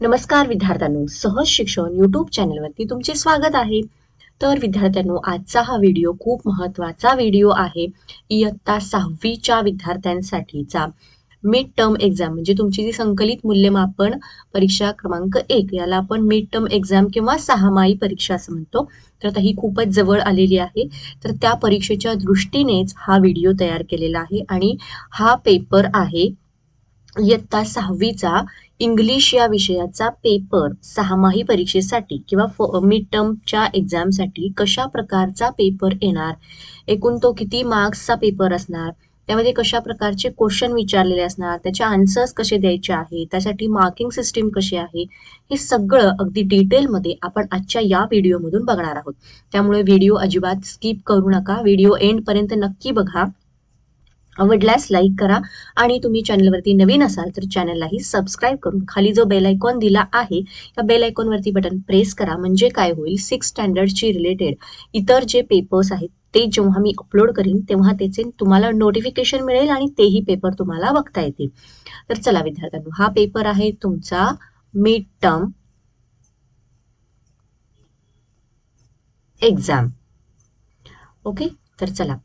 नमस्कार विद्यार्थ्यांनो, सहज शिक्षण यूट्यूब चॅनलवरती तुमचे स्वागत आहे. तर विद्यार्थ्यांनो, आजचा हा व्हिडिओ खूप महत्त्वाचा व्हिडिओ आहे. इयत्ता 6वीच्या विद्यार्थ्यांसाठीचा मिड टर्म एक्झाम म्हणजे तुमची जी संकलित मूल्यमापन परीक्षा क्रमांक 1 याला आपण मिड टर्म एक्झाम किंवा सहामाही परीक्षा असं म्हणतो. तर आता ही खूपच जवळ आलेली आहे. तर त्या परीक्षेच्या दृष्टीनेच हा व्हिडिओ तयार केलेला आहे आणि हा पेपर आहे इयत्ता 6वीचा इंग्लिश या विषयाचा पेपर सहामाही परीक्षेसाठी किंवा मिड टर्मच्या एक्झामसाठी कशा प्रकारचा पेपर येणार, एकूण तो किती मार्क्सचा पेपर असणार, त्यामध्ये कशा प्रकारचे क्वेश्चन विचारलेले असणार, त्याचे आन्सर्स कसे द्यायचे आहे, त्यासाठी मार्किंग सिस्टीम कशी आहे, हे सगळं अगदी डिटेलमध्ये आपण आजच्या या व्हिडिओमधून बघणार आहोत. त्यामुळे व्हिडिओ अजिबात स्किप करू नका, व्हिडिओ एंडपर्यंत नक्की बघा. आवडल्यास लाईक करा आणि तुम्ही चॅनलवरती नवीन असाल तर चॅनललाही सबस्क्राईब करून खाली जो बेल आयकॉन दिला आहे या बेल आयकॉनवरती बटन प्रेस करा. म्हणजे काय होईल, 6 स्टँडर्डची रिलेटेड इतर जे पेपर्स आहेत ते जेव्हा मी अपलोड करीन तेव्हा त्याचे तुम्हाला नोटिफिकेशन मिळेल आणि तेही पेपर तुम्हाला बघता येतील. तर चला विद्यार्थ्यांनो, हा पेपर आहे तुमचा मिड टर्म एक्झाम. ओके, तर चला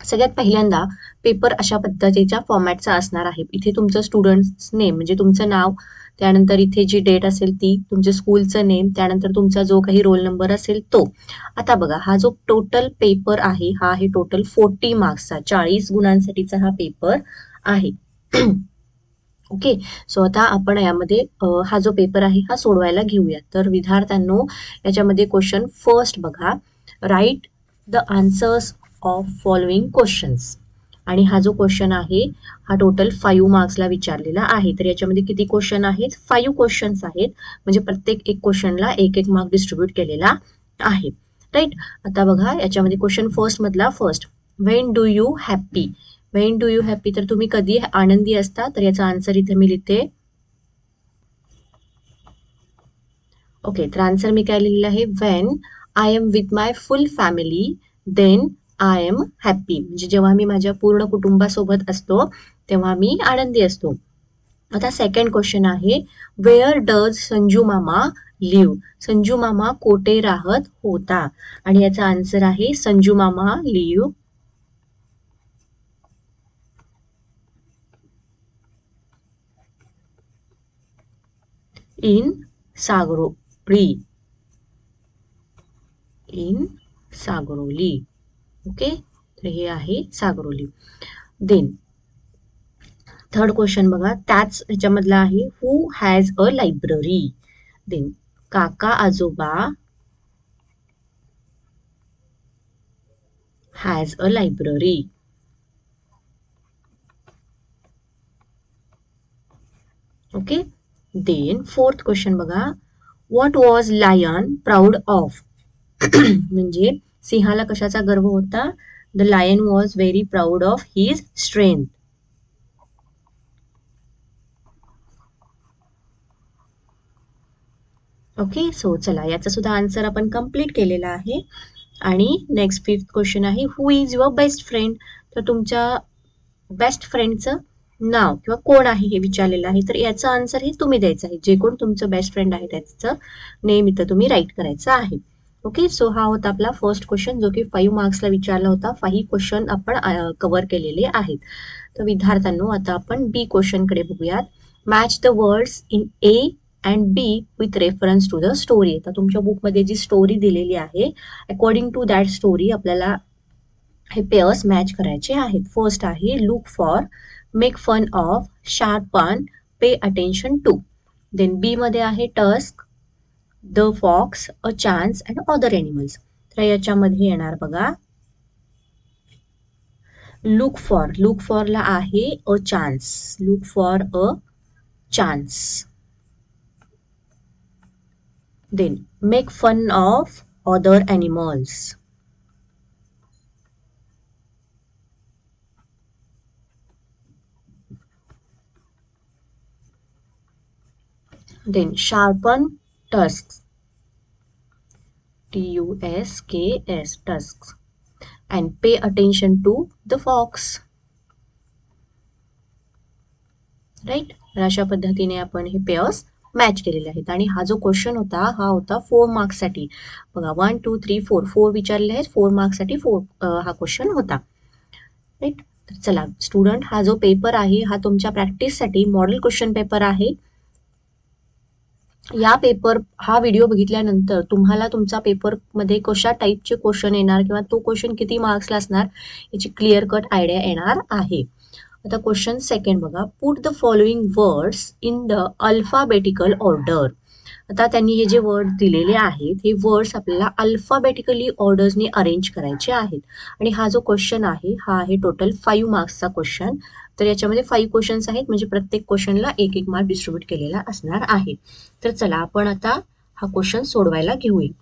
सगळ्यात पहिल्यांदा पेपर अशा पद्धतीच्या फॉर्मॅटचा असणार आहे. इथे तुमचं स्टुडंट्स नेम म्हणजे तुमचं नाव, त्यानंतर इथे जी डेट असेल ती, तुमच्या स्कूलचं नेम, त्यानंतर तुमचा जो काही रोल नंबर असेल तो. आता बघा, हा जो टोटल पेपर आहे हा आहे टोटल 40 मार्क्सचा, 40 गुणांसाठीचा हा पेपर आहे. ओके, सो आता आपण यामध्ये हा जो पेपर आहे हा सोडवायला घेऊया. तर विद्यार्थ्यांनो, याच्यामध्ये क्वेश्चन फर्स्ट बघा, write the answers of following questions. आणि हा जो क्वेश्चन आहे हा टोटल 5 मार्क्सला विचारलेला आहे. तर याच्यामध्ये किती क्वेश्चन आहेत? 5 क्वेश्चन्स आहेत. म्हणजे प्रत्येक एक क्वेश्चनला एक एक मार्क डिस्ट्रीब्यूट केलेला आहे. राईट, आता बघा याच्यामध्ये क्वेश्चन फर्स्ट मधला first, when do you happy. When do you happy, तर तुम्ही कधी आनंदी असता? तर याचा आन्सर इथे मी लिहिते. ओके, तर आन्सर मी काय लिहिलेलं आहे, when I am with my full family then I am happy. म्हणजे जेव्हा मी माझ्या पूर्ण कुटुंबासोबत असतो तेव्हा मी आनंदी असतो. आता सेकंड क्वेश्चन आहे, वेअर डज संजू मामा लिव्ह. संजू मामा कोठे राहत होता? आणि याचा आन्सर आहे संजू मामा live in Sagroli. In Sagroli. Okay, तर हे आहे सागरोली. देन थर्ड क्वेश्चन बघा, त्याच ह्याच्यामधला आहे, who has a library. Then Kaka Ajoba has a library. Okay, then fourth question बघा, what was lion proud of. म्हणजे सिंहाला कशाचा गर्व होता? The lion was very proud of his strength. Okay, so चला याचा सुद्धा आन्सर आपण कंप्लीट केलेला आहे. आणि नेक्स्ट फिफ्थ क्वेश्चन आहे, हु इज युअर बेस्ट फ्रेंड. तर तुमच्या बेस्ट फ्रेंडचं नाव किंवा कोण आहे हे विचारलेलं आहे. तर याचं आन्सर हे तुम्ही द्यायचं आहे. जे कोण तुमचं बेस्ट फ्रेंड आहे त्याचं नेम इथं तुम्ही राईट करायचं आहे. ओके, सो हा होता आपला फर्स्ट क्वेश्चन जो की 5 मार्क्सला विचारला होता. 5 क्वेश्चन आपण कव्हर केलेले आहेत. तर विद्यार्थ्यांनो, आता आपण बी क्वेश्चनकडे बघूयात. Match the words in A and B with reference to the story. तर तुमच्या बुकमध्ये जी स्टोरी दिलेली आहे अकॉर्डिंग टू दॅट स्टोरी आपल्याला हे पेअर्स मॅच करायचे आहेत. फर्स्ट आहे look for, make fun of, sharpen, pay attention to. Then B मध्ये आहे tusk, the fox, a chance and other animals. तर याच्यामध्ये येणार बघा लुक फॉर. लुक फॉरला आहे a chance. Look for a chance. Then make fun of other animals. Then sharpen tusks. Tusks. Tusks. And pay attention to the fox. Right? तर अशा पद्धतीने आपण हे पेयर्स मॅच केलेले आहेत. आणि हा जो क्वेश्चन होता हा होता 4 मार्क्ससाठी. बघा 1 2 3 4 विचारलेले आहेत. 4 मार्क्ससाठी हा क्वेश्चन होता. राईट. तर चला स्टुडंट, हा जो पेपर आहे हा तुमच्या प्रॅक्टिससाठी मॉडेल क्वेश्चन पेपर आहे. हा व्हिडिओ बघितल्यानंतर तुम्हाला तुमचा पेपरमध्ये कशा टाईपचे क्वेश्चन येणार किंवा तो क्वेश्चन किती मार्क्सला असणार याची क्लिअर कट आयडिया येणार आहे. आता क्वेश्चन सेकंड बघा, put the following words in the alphabetical order. आता त्यांनी हे जे वर्ड दिलेले आहेत हे वर्ड्स आपल्याला अल्फाबेटिकली ऑर्डर्सनी अरेंज करायचे आहेत. आणि हा जो क्वेश्चन आहे हा आहे टोटल 5 मार्क्सचा क्वेश्चन. तर याच्यामध्ये 5 क्वेश्चन्स आहेत, म्हणजे प्रत्येक क्वेश्चनला 1 मार्क डिस्ट्रीब्यूट केलेला असणार आहे. तर चला आपण आता हा क्वेश्चन सोडवायला घेऊया.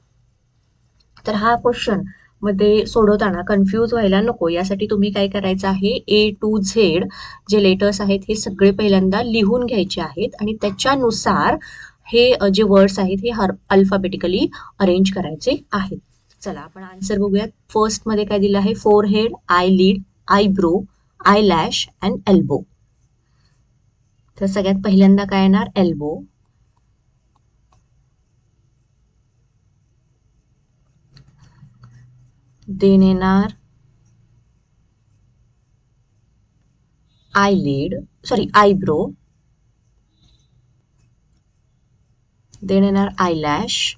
तर हा क्वेश्चन मध्ये सोडवताना कन्फ्यूज व्हायला नको यासाठी तुम्ही काय करायचं आहे, A to Z जे लेटर्स आहेत हे सगळे पहिल्यांदा लिहून घ्यायचे आहेत आणि त्याच्यानुसार हे जे वर्ड्स आहेत हे अल्फाबेटिकली अरेंज करायचे आहेत. चला आपण आन्सर बघूयात. फर्स्ट मध्ये काय दिलं आहे, forehead, eyelid, eyebrow, eyelash and elbow. तर सगळ्यात पहिल्यांदा काय येणार, एल्बो. देन येणार आयब्रो. देन येणार आयलॅश.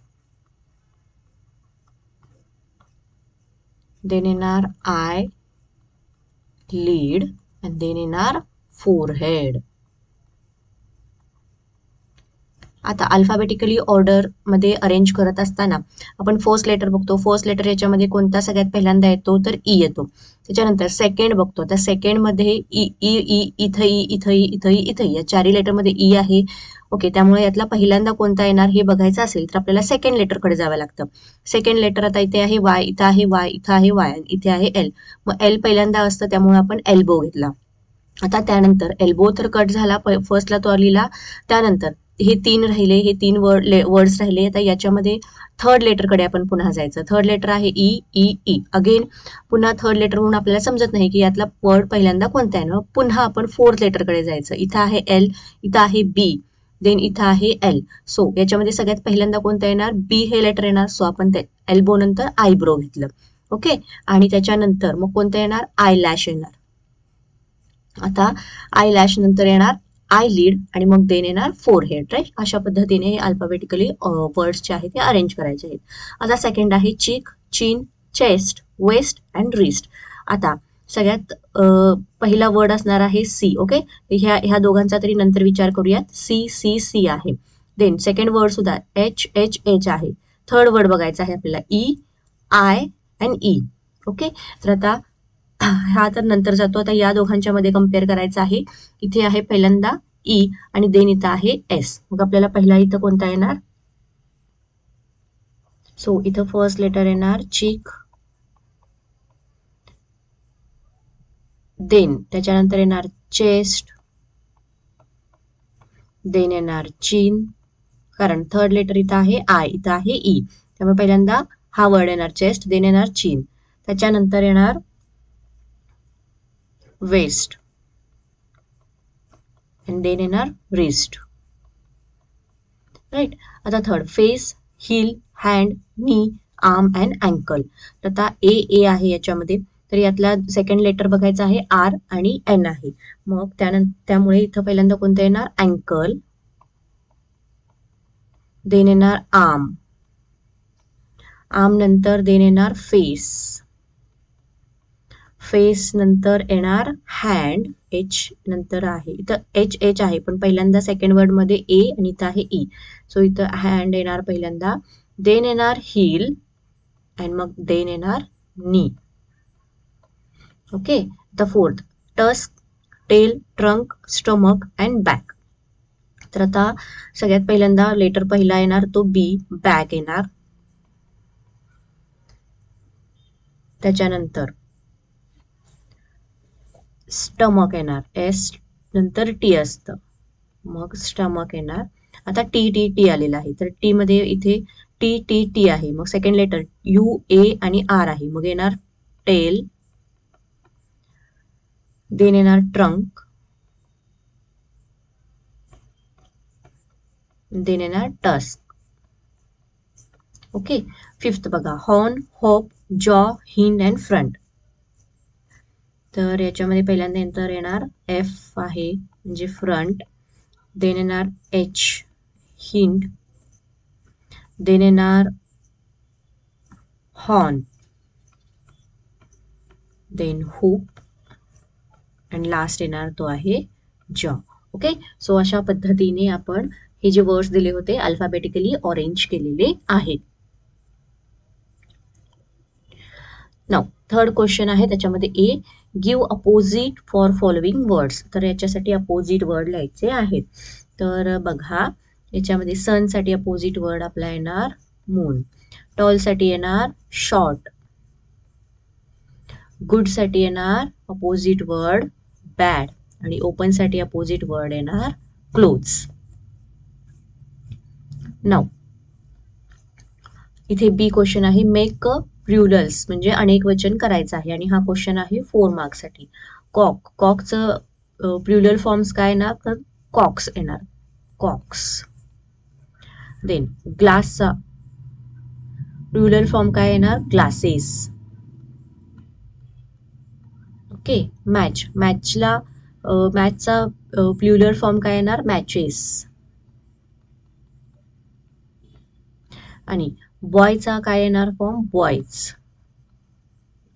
देन येणार आय लीड and then येणार फोरहेड. आता अल्फाबेटिकली ऑर्डर मध्ये अरेंज करत असताना आपण फर्स्ट लेटर बघतो. फर्स्ट लेटर याच्यामध्ये कोणता सगळ्यात पहिल्यांदा येतो, तर ई येतो. त्याच्यानंतर सेकंड बघतो, त्या सेकंड मध्ये इथं या चारही लेटर मध्ये ई आहे. ओके, त्यामुळे यातला पहिल्यांदा कोणता येणार हे बघायचं असेल तर आपल्याला सेकंड लेटरकडे जावं लागतं. सेकंड लेटर आता इथे आहे वाय, इथं आहे वाय, इथं आहे वाय, इथे आहे एल. मग एल पहिल्यांदा असतं त्यामुळे आपण एल्बो घेतला. आता त्यानंतर एल्बो तर कट झाला, फर्स्टला तो लिहिला. त्यानंतर हे 3 राहिले, हे 3 वर्ड्स राहिले. आता याच्यामध्ये थर्ड लेटरकडे आपण पुन्हा जायचं. थर्ड लेटर आहे ई ई ई. अगेन पुन्हा थर्ड लेटर म्हणून आपल्याला समजत नाही की यातला वर्ड पहिल्यांदा कोणता आहे ना. पुन्हा आपण फोर्थ लेटरकडे जायचं. इथं आहे एल, इथं आहे बी, देन इथं आहे एल. सो याच्यामध्ये सगळ्यात पहिल्यांदा कोणतं येणार, बी हे लेटर येणार. सो आपण ते एल्बो नंतर आयब्रो घेतलं. ओके, आणि त्याच्यानंतर मग कोणतं येणार, आय लॅश येणार. आता आय लॅश नंतर येणार आय लीड आणि मग देन येणार फोरहेड. राईट. अशा पद्धतीने हे अल्फाबेटिकली वर्ड्स जे आहेत ते अरेंज करायचे आहेत. आता सेकंड आहे चिक, चिन, चेस्ट, वेस्ट अँड रिस्ट. आता सगळ्यात पहिला वर्ड असणार आहे सी. ओके, ह्या दोघांचा तरी नंतर विचार करूयात. सी सी सी आहे. देन सेकंड वर्ड सुद्धा एच एच एच आहे. थर्ड वर्ड बघायचा आहे आपल्याला E I and E. Okay, तर आता हा तर नंतर जातो. आता या दोघांच्या मध्ये कम्पेअर करायचं आहे. इथे आहे पहिल्यांदा ई आणि देन इथं आहे एस. मग आपल्याला पहिला इथं कोणता येणार, सो इथं फर्स्ट लेटर येणार चिक. देन त्याच्यानंतर येणार चेस्ट. देन येणार चिन, कारण थर्ड लेटर इथं आहे आय, इथं आहे ई, त्यामुळे पहिल्यांदा हा वर्ड येणार चेस्ट, देन येणार चिन. त्याच्यानंतर येणार वेस्ट and then येणार wrist. राईट. आता थर्ड फेस, हिल, हँड, नी, आर्म अँड अँकल. आता ए आहे याच्यामध्ये, तर यातला सेकंड लेटर बघायचा आहे आर आणि एन आहे. मग त्यामुळे इथं पहिल्यांदा कोणतं येणार, अँकल. देन येणार आर्म, आर्म नंतर देन येणार फेस, फेस नंतर येणार हँड, एच नंतर आहे इथं एच एच आहे पण पहिल्यांदा सेकंड वर्ड मध्ये ए आणि इथं आहे ई. सो इथं हँड येणार पहिल्यांदा, देन येणार हिल अँड मग देन येणार नी. Okay, the fourth tusk, tail, trunk, stomach and back. तर आता सगळ्यात पहिल्यांदा लेटर पहिला येणार तो बी, बॅक येणार. त्याच्यानंतर स्टमक येणार, एस नंतर टी असतं, मग स्टमक येणार. आता टी टी टी आलेला आहे, तर टी मध्ये इथे टी टी टी आहे. मग सेकंड लेटर यू ए आणि आर आहे, मग येणार टेल. देन येणार ट्रंक. देन येणार टस्क. ओके. फिफ्थ बघा, हॉर्न, हॉप, जॉ, हिंड अँड फ्रंट. तर याच्यामध्ये पहिल्यांदा नंतर येणार एफ आहे म्हणजे फ्रंट, देन येणार एच हिंड, देन येणार horn, then hoof and last येणार तो आहे जॉ. ओके. सो अशा पद्धतीने आपण हे जे वर्ड्स दिले होते अल्फाबेटिकली ऑरेंज केलेले आहेत. नाउ थर्ड क्वेश्चन आहे त्याच्यामध्ये A, give opposite for following words. तर याच्यासाठी अपोजिट वर्ड लिहायचे आहेत. तर बघा याच्यामध्ये सन साठी अपोजिट वर्ड आपला येणार मून, टॉल साठी येणार शॉर्ट, गुड साठी येणार अपोजिट वर्ड बॅड आणि ओपन साठी अपोजिट वर्ड येणार क्लोज. नाउ इथे बी क्वेश्चन आहे, मेक प्लुरल्स म्हणजे अनेक वचन करायचं आहे आणि हा क्वेश्चन आहे 4 मार्क्स साठी. कॉक, कॉकचं प्लुरल फॉर्म्स काय येणार तर कॉक्स येणार, कॉक्स. देन ग्लासचा प्लुरल फॉर्म काय येणार ग्लासेस. ओके. मॅच, मॅचला मॅचचा प्लुरल फॉर्म काय येणार मॅचेस. आणि बॉयचा काय येणार फॉर्म बॉयज.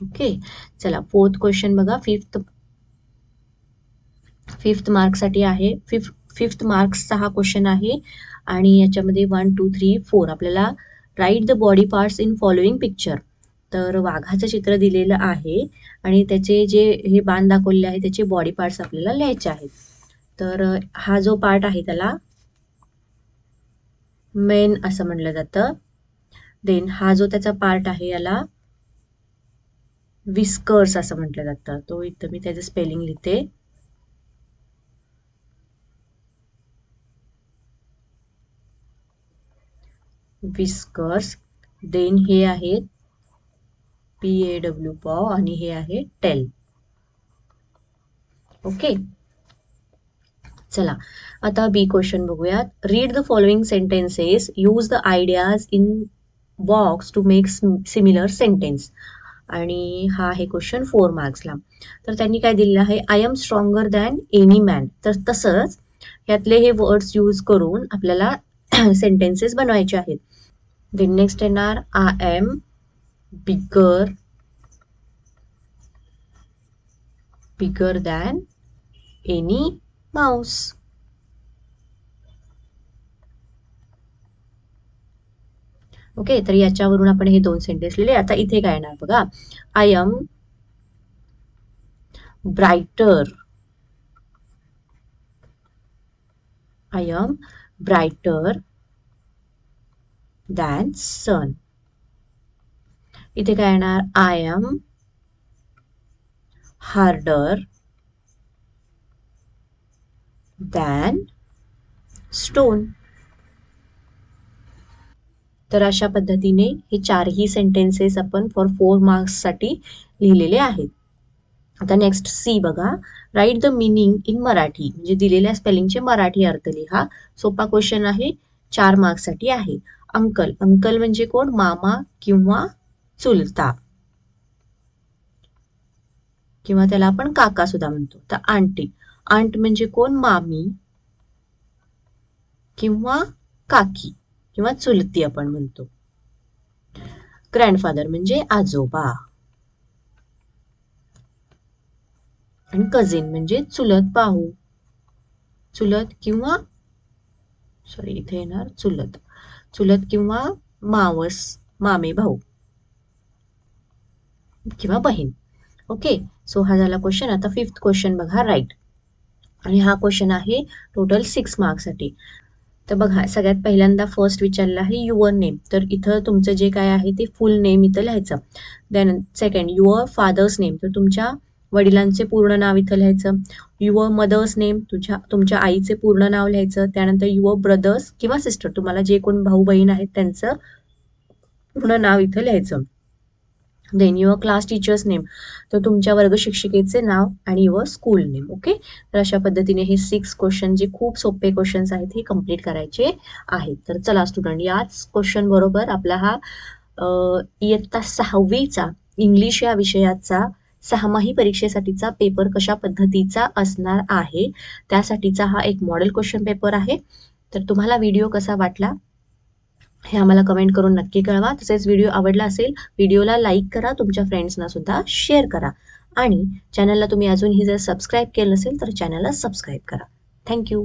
ओके. चला फोर्थ क्वेश्चन बघा, फिफ्थ मार्क्स साठी आहे. फिफ्थ मार्क्सचा हा क्वेश्चन आहे आणि याच्यामध्ये 1 2 3 4 आपल्याला write the body parts in following picture. तर वाघाचं चित्र दिलेलं आहे आणि त्याचे जे हे बाण दाखवलेले आहे त्याचे बॉडी पार्ट्स आपल्याला लिहायचे आहेत. तर हा जो पार्ट आहे त्याला मेन असं म्हणलं जातं. देन हा जो त्याचा पार्ट आहे याला विस्कर्स असं म्हटलं जातं. तो इथं मी त्याचं स्पेलिंग लिहिते. विस्कर्स. देन हे आहेत PAW पॉ आणि हे आहे टेल. ओके. चला आता बी क्वेश्चन बघूयात. Read the following sentences, use the ideas in box to make similar sentence. आणि हा आहे क्वेश्चन 4 मार्क्सला. तर त्यांनी काय दिलेलं आहे, I am stronger than any man. तर तसंच यातले हे वर्ड्स यूज करून आपल्याला सेंटेन्सेस बनवायचे आहेत. देन नेक्स्ट येणार I am bigger than any mouse. Okay. तर याच्यावरून आपण हे 2 सेंटेन्स लिहिले. आता इथे काय येणार बघा, I am brighter, I am brighter than sun. इथे काय येणार, I am harder than stone. तर अशा पद्धतीने हे 4ही सेंटेन्सेस आपण फॉर 4 मार्क्स साठी लिहिलेले आहेत. आता नेक्स्ट सी बघा, write the meaning in Marathi म्हणजे दिलेल्या स्पेलिंगचे मराठी अर्थ लिहा. सोपा क्वेश्चन आहे, 4 मार्क्स साठी आहे. अंकल, अंकल म्हणजे कोण, मामा किंवा चुलता किंवा त्याला आपण काका सुद्धा म्हणतो. तर आंटी, आंट म्हणजे कोण, मामी किंवा काकी किंवा चुलती आपण म्हणतो. ग्रँडफादर म्हणजे आजोबा आणि कझिन म्हणजे चुलत भाऊ, चुलत किंवा सॉरी इथे येणार चुलत, चुलत किंवा मावस, मामे भाऊ किंवा बहीण. ओके. सो हा झाला क्वेश्चन. आता फिफ्थ क्वेश्चन बघा, राईट. आणि हा क्वेश्चन आहे टोटल 6 मार्क्स साठी. तर बघा सगळ्यात पहिल्यांदा फर्स्ट विचारलं आहे युअर नेम. तर इथं तुमचं जे काय आहे ते फुल नेम इथं लिहायचं. Then second your father's name, तर तुमच्या वडिलांचे पूर्ण नाव इथं लिहायचं. युअर मदर्स नेम, तुमच्या आईचे पूर्ण नाव लिहायचं. त्यानंतर युअर ब्रदर्स किंवा सिस्टर, तुम्हाला जे कोण भाऊ बहीण आहेत त्यांचं पूर्ण नाव इथं लिहायचं. Then your class teacher's name, तर तुमच्या वर्ग शिक्षिकेचे नाव आणि युअर स्कूल नेम. ओके, तर अशा पद्धतीने हे 6 क्वेश्चन जे खूप सोपे क्वेश्चन्स आहेत हे कम्प्लीट करायचे आहेत. तर चला स्टुडंट, याच क्वेश्चन बरोबर आपला हा इयत्ता 6वीचा इंग्लिश या विषयाचा 6माही परीक्षेसाठीचा पेपर कशा पद्धतीचा असणार आहे त्यासाठीचा हा एक मॉडेल क्वेश्चन पेपर आहे. तर तुम्हाला व्हिडिओ कसा वाटला हे आम्हाला कमेंट करून नक्की कळवा. तसेच व्हिडिओ आवडला असेल, व्हिडिओला लाईक करा, तुमच्या फ्रेंड्सना सुद्धा शेअर करा आणि चॅनलला तुम्ही अजूनही जर सबस्क्राईब केलं नसेल तर चॅनलला सबस्क्राईब करा. थँक्यू.